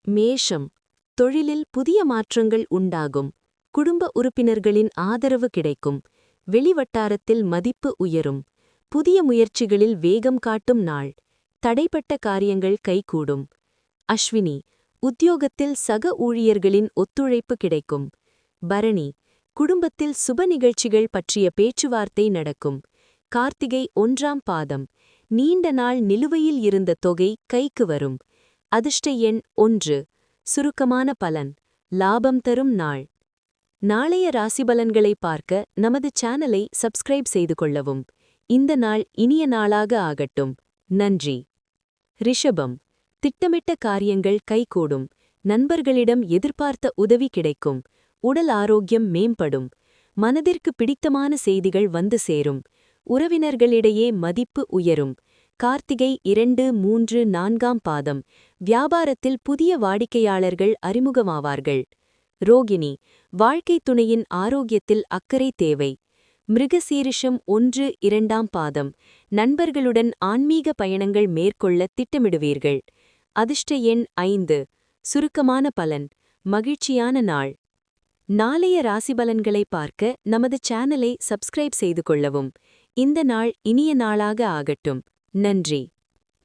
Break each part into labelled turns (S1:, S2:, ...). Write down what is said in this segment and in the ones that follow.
S1: மேஷம். தொழிலில் புதிய மாற்றங்கள் உண்டாகும். குடும்ப உறுப்பினர்களின் ஆதரவு கிடைக்கும். வெளிவட்டாரத்தில் மதிப்பு உயரும். புதிய முயற்சிகளில் வேகம் காட்டும் நாள். தடைப்பட்ட காரியங்கள் கைகூடும். அஸ்வினி. உத்தியோகத்தில் சக ஊழியர்களின் ஒத்துழைப்பு கிடைக்கும். பரணி. குடும்பத்தில் சுப நிகழ்ச்சிகள் பற்றிய பேச்சுவார்த்தை நடக்கும். கார்த்திகை 1ஆம் பாதம். நீண்ட நாள் நிலுவையில் இருந்த தொகை கைக்கு வரும். அதிர்ஷ்ட எண் 1. சுருக்கமான பலன். லாபம் தரும் நாள். நாளைய ராசிபலன்களை பார்க்க நமது சேனலை சப்ஸ்கிரைப் செய்து கொள்ளவும். இந்த நாள் இனிய நாளாக ஆகட்டும். நன்றி. ரிஷபம். திட்டமிட்ட காரியங்கள் கைகூடும். நண்பர்களிடம் எதிர்பார்த்த உதவி கிடைக்கும். உடல் ஆரோக்கியம் மேம்படும். மனதிற்கு பிடித்தமான செய்திகள் வந்து சேரும். உறவினர்களிடையே மதிப்பு உயரும். கார்த்திகை 2, 3, 4ஆம் பாதம். வியாபாரத்தில் புதிய வாடிக்கையாளர்கள் அறிமுகமாவார்கள். ரோகிணி. வாழ்க்கை துணையின் ஆரோக்கியத்தில் அக்கறை தேவை. மிருகசீரிஷம் 1, 2ஆம் பாதம். நண்பர்களுடன் ஆன்மீக பயணங்கள் மேற்கொள்ள திட்டமிடுவீர்கள். அதிர்ஷ்ட எண் 5. சுருக்கமான பலன். மகிழ்ச்சியான நாள். நாளைய ராசிபலன்களை பார்க்க நமது சேனலை சப்ஸ்கிரைப் செய்து கொள்ளவும். இந்த நாள் இனிய நாளாக ஆகட்டும். நன்றி.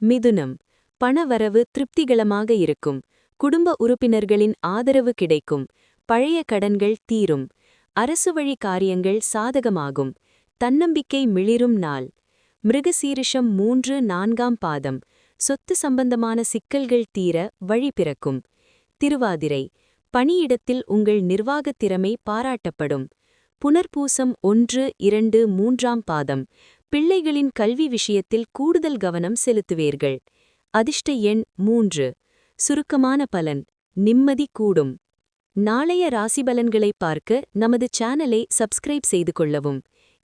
S1: மிதுனம். பணவரவு திருப்திகரமாக இருக்கும். குடும்ப உறுப்பினர்களின் ஆதரவு கிடைக்கும். பழைய கடன்கள் தீரும். அரசுவழி காரியங்கள் சாதகமாகும். தன்னம்பிக்கை மிளிரும் நாள். மிருகசீரிஷம் 3, 4ஆம் பாதம். சொத்து சம்பந்தமான சிக்கல்கள் தீர வழி பிறக்கும். திருவாதிரை. பணியிடத்தில் உங்கள் நிர்வாகத் திறமை பாராட்டப்படும். புனர்பூசம் 1, 2, 3ஆம் பாதம். பிள்ளைகளின் கல்வி விஷயத்தில் கூடுதல் கவனம் செலுத்துவீர்கள். அதிர்ஷ்ட எண் 3. சுருக்கமான பலன். நிம்மதி கூடும். நாளைய ராசிபலன்களை பார்க்க நமது சேனலை சப்ஸ்கிரைப் செய்து கொள்ளவும்.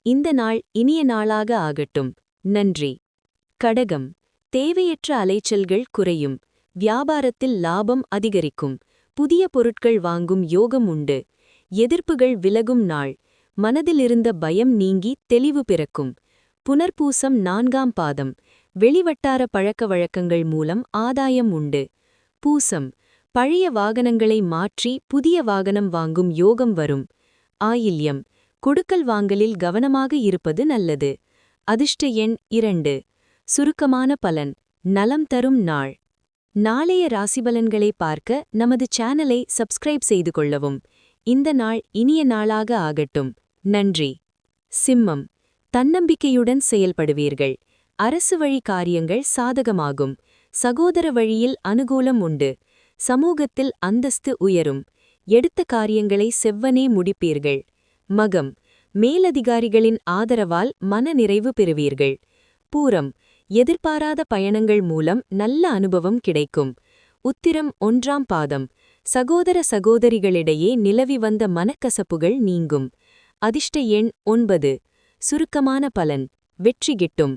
S1: இந்த நாள் இனிய நாளாக ஆகட்டும். நன்றி. கடகம். தேவையற்ற அலைச்சல்கள் குறையும். வியாபாரத்தில் லாபம் அதிகரிக்கும். புதிய பொருட்கள் வாங்கும் யோகம் உண்டு. எதிர்ப்புகள் விலகும் நாள். மனதிலிருந்த பயம் நீங்கி தெளிவு பிறக்கும். புனர்பூசம் 4ஆம் பாதம். வெளிவட்டார பழக்க வழக்கங்கள் மூலம் ஆதாயம் உண்டு. பூசம். பழைய வாகனங்களை மாற்றி புதிய வாகனம் வாங்கும் யோகம் வரும். ஆயில்யம். கொடுக்கல் வாங்கலில் கவனமாக இருப்பது நல்லது. அதிர்ஷ்ட எண் 2. சுருக்கமான பலன். நலம் தரும் நாள். நாளைய ராசிபலன்களை பார்க்க நமது சேனலை சப்ஸ்கிரைப் செய்து கொள்ளவும். இந்த நாள் இனிய நாளாக ஆகட்டும். நன்றி. சிம்மம். தன்னம்பிக்கையுடன் செயல்படுவீர்கள். அரசு வழி காரியங்கள் சாதகமாகும். சகோதர வழியில் அனுகூலம் உண்டு. சமூகத்தில் அந்தஸ்து உயரும். எடுத்த காரியங்களை செவ்வனே முடிப்பீர்கள். மகம். மேலதிகாரிகளின் ஆதரவால் மனநிறைவு பெறுவீர்கள். பூரம். எதிர்பாராத பயணங்கள் மூலம் நல்ல அனுபவம் கிடைக்கும். உத்திரம் 1ஆம் பாதம். சகோதர சகோதரிகளிடையே நிலவி வந்த மனக்கசப்புகள் நீங்கும். அதிர்ஷ்ட எண் 9. சுருக்கமான பலன். வெற்றி கிட்டும்.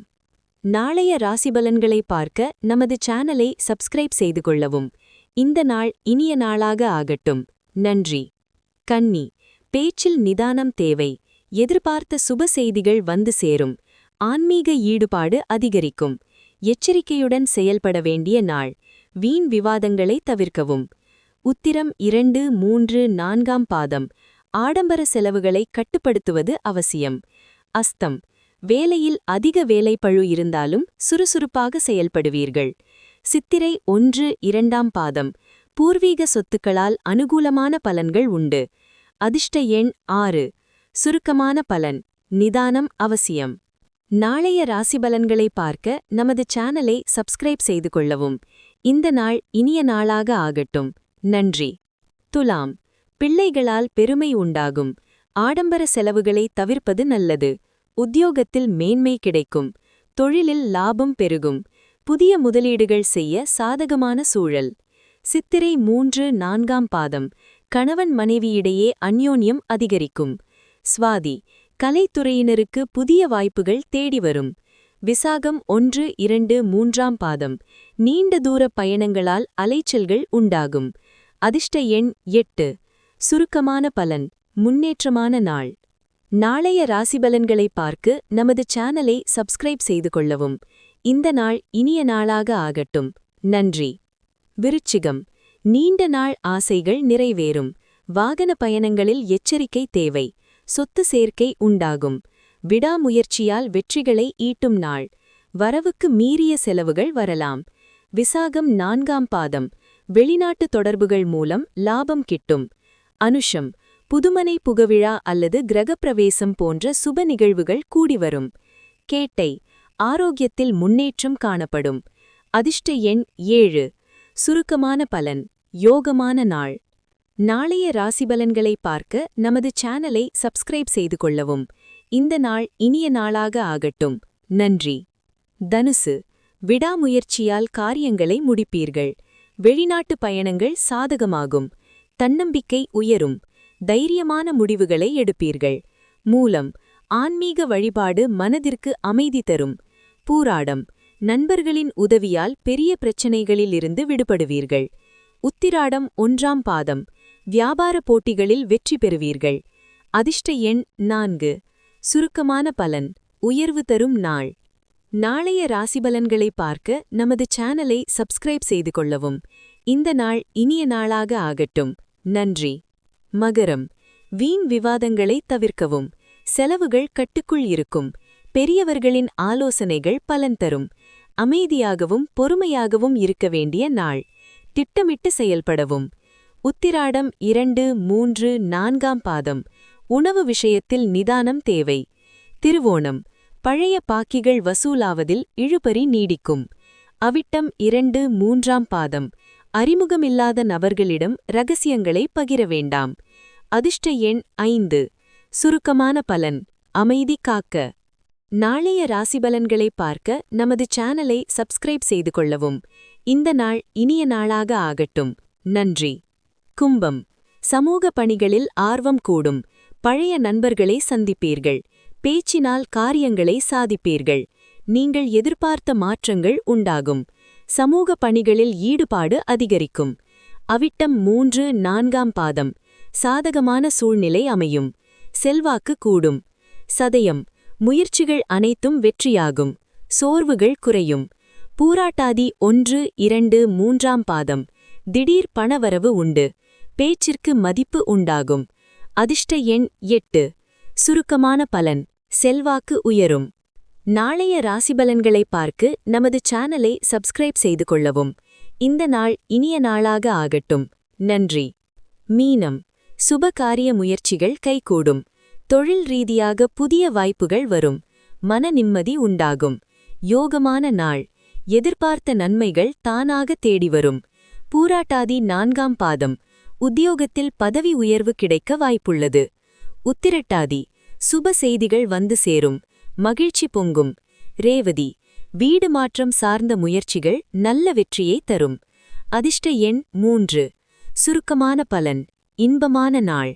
S1: நாளைய ராசிபலன்களை பார்க்க நமது சேனலை சப்ஸ்கிரைப் செய்து கொள்ளவும். இந்த நாள் இனிய நாளாக ஆகட்டும். நன்றி. கன்னி. பேச்சில் நிதானம் தேவை. எதிர்பார்த்த சுப செய்திகள் வந்து சேரும். ஆன்மீக ஈடுபாடு அதிகரிக்கும். எச்சரிக்கையுடன் செயல்பட வேண்டிய நாள். வீண் விவாதங்களை தவிர்க்கவும். உத்திரம் 2, 3, 4ஆம் பாதம். ஆடம்பர செலவுகளை கட்டுப்படுத்துவது அவசியம். அஸ்தம். வேலையில் அதிக வேலைப்பழு இருந்தாலும் சுறுசுறுப்பாக செயல்படுவீர்கள். சித்திரை 1, 2ஆம் பாதம். பூர்வீக சொத்துக்களால் அனுகூலமான பலன்கள் உண்டு. அதிர்ஷ்ட எண் 6. சுருக்கமான பலன். நிதானம் அவசியம். நாளைய ராசிபலன்களை பார்க்க நமது சேனலை சப்ஸ்கிரைப் செய்து கொள்ளவும். இந்த நாள் இனிய நாளாக ஆகட்டும். நன்றி. துலாம். பிள்ளைகளால் பெருமை உண்டாகும். ஆடம்பர செலவுகளை தவிர்ப்பது நல்லது. உத்தியோகத்தில் மேன்மை கிடைக்கும். தொழிலில் லாபம் பெருகும். புதிய முதலீடுகள் செய்ய சாதகமான சூழல். சித்திரை 3, 4ஆம் பாதம். கணவன் மனைவியிடையே அந்யோன்யம் அதிகரிக்கும். ஸ்வாதி. கலைத்துறையினருக்கு புதிய வாய்ப்புகள் தேடி வரும். விசாகம் 1, 2, 3ஆம் பாதம். நீண்ட தூர பயணங்களால் அலைச்சல்கள் உண்டாகும். அதிர்ஷ்ட எண் 8. சுருக்கமான பலன். முன்னேற்றமான நாள். நாளைய ராசிபலன்களை பார்க்க நமது சேனலை சப்ஸ்கிரைப் செய்து கொள்ளவும். இந்த நாள் இனிய நாளாக ஆகட்டும். நன்றி. விருச்சிகம். நீண்ட நாள் ஆசைகள் நிறைவேறும். வாகன பயணங்களில் எச்சரிக்கை தேவை. சொத்து சேர்க்கை உண்டாகும். விடாமுயற்சியால் வெற்றிகளை ஈட்டும் நாள். வரவுக்கு மீறிய செலவுகள் வரலாம். விசாகம் 4ஆம் பாதம். வெளிநாட்டு தொடர்புகள் மூலம் லாபம் கிட்டும். அனுஷம் புதுமனை புகவிழா அல்லது கிரகப்பிரவேசம் போன்ற சுப நிகழ்வுகள் கூடிவரும். கேட்டை ஆரோக்கியத்தில் முன்னேற்றம் காணப்படும். அதிர்ஷ்ட எண் 7. சுருக்கமான பலன். யோகமான நாள். நாளைய ராசிபலன்களை பார்க்க நமது சேனலை சப்ஸ்கிரைப் செய்து கொள்ளவும். இந்த நாள் இனிய நாளாக ஆகட்டும். நன்றி. தனுசு விடாமுயற்சியால் காரியங்களை முடிப்பீர்கள். வெளிநாட்டு பயணங்கள் சாதகமாகும். தன்னம்பிக்கை உயரும். தைரியமான முடிவுகளை எடுப்பீர்கள். மூலம் ஆன்மீக வழிபாடு மனதிற்கு அமைதி தரும். பூராடம் நண்பர்களின் உதவியால் பெரிய பிரச்சினைகளிலிருந்து விடுபடுவீர்கள். உத்திராடம் 1ஆம் பாதம். வியாபார போட்டிகளில் வெற்றி பெறுவீர்கள். அதிர்ஷ்ட எண் 4. சுருக்கமான பலன். உயர்வு தரும் நாள். நாளைய ராசிபலன்களை பார்க்க நமது சேனலை சப்ஸ்கிரைப் செய்து கொள்ளவும். இந்த நாள் இனிய நாளாக ஆகட்டும். நன்றி. மகரம் வீண் விவாதங்களை தவிர்க்கவும். செலவுகள் கட்டுக்குள் இருக்கும். பெரியவர்களின் ஆலோசனைகள் பலன் தரும். அமைதியாகவும் பொறுமையாகவும் இருக்க வேண்டிய நாள். திட்டமிட்டு செயல்படவும். உத்திராடம் 2, 3, 4ஆம் பாதம். உணவு விஷயத்தில் நிதானம் தேவை. திருவோணம் பழைய பாக்கிகள் வசூலாவதில் இழுபறி நீடிக்கும். அவிட்டம் 2, 3ஆம் பாதம். அறிமுகமில்லாத நபர்களிடம் ரகசியங்களை பகிர வேண்டாம். அதிர்ஷ்ட எண் 5. சுருக்கமான பலன். அமைதி காக்க. நாளைய ராசிபலன்களை பார்க்க நமது சேனலை சப்ஸ்கிரைப் செய்து கொள்ளவும். இந்த நாள் இனிய நாளாக ஆகட்டும். நன்றி. கும்பம் சமூக பணிகளில் ஆர்வம் கூடும். பழைய நண்பர்களை சந்திப்பீர்கள். பேச்சினால் காரியங்களை சாதிப்பீர்கள். நீங்கள் எதிர்பார்த்த மாற்றங்கள் உண்டாகும். சமூக பணிகளில் ஈடுபாடு அதிகரிக்கும். அவிட்டம் 3, 4ஆம் பாதம். சாதகமான சூழ்நிலை அமையும். செல்வாக்கு கூடும். சதயம் முயற்சிகள் அனைத்தும் வெற்றியாகும். சோர்வுகள் குறையும். பூராட்டாதி 1, 2, 3ஆம் பாதம். திடீர் பணவரவு உண்டு. பேச்சிற்கு மதிப்பு உண்டாகும். அதிர்ஷ்ட எண் 8. சுருக்கமான பலன். செல்வாக்கு உயரும். நாளைய ராசிபலன்களை பார்க்க நமது சேனலை சப்ஸ்கிரைப் செய்து கொள்ளவும். இந்த நாள் இனிய நாளாக ஆகட்டும். நன்றி. மீனம் சுப காரிய முயற்சிகள் கைகூடும். தொழில் ரீதியாக புதிய வாய்ப்புகள் வரும். மன நிம்மதி உண்டாகும். யோகமான நாள். எதிர்பார்த்த நன்மைகள் தானாக தேடி வரும். பூராட்டாதி 4ஆம் பாதம். உத்தியோகத்தில் பதவி உயர்வு கிடைக்க வாய்ப்புள்ளது. உத்திரட்டாதி சுப செய்திகள் வந்து சேரும். மகிழ்ச்சி பொங்கும். ரேவதி வீடு மாற்றம் சார்ந்த முயற்சிகள் நல்ல வெற்றியை தரும். அதிர்ஷ்ட எண் 3. சுருக்கமான பலன். இன்பமான நாள்.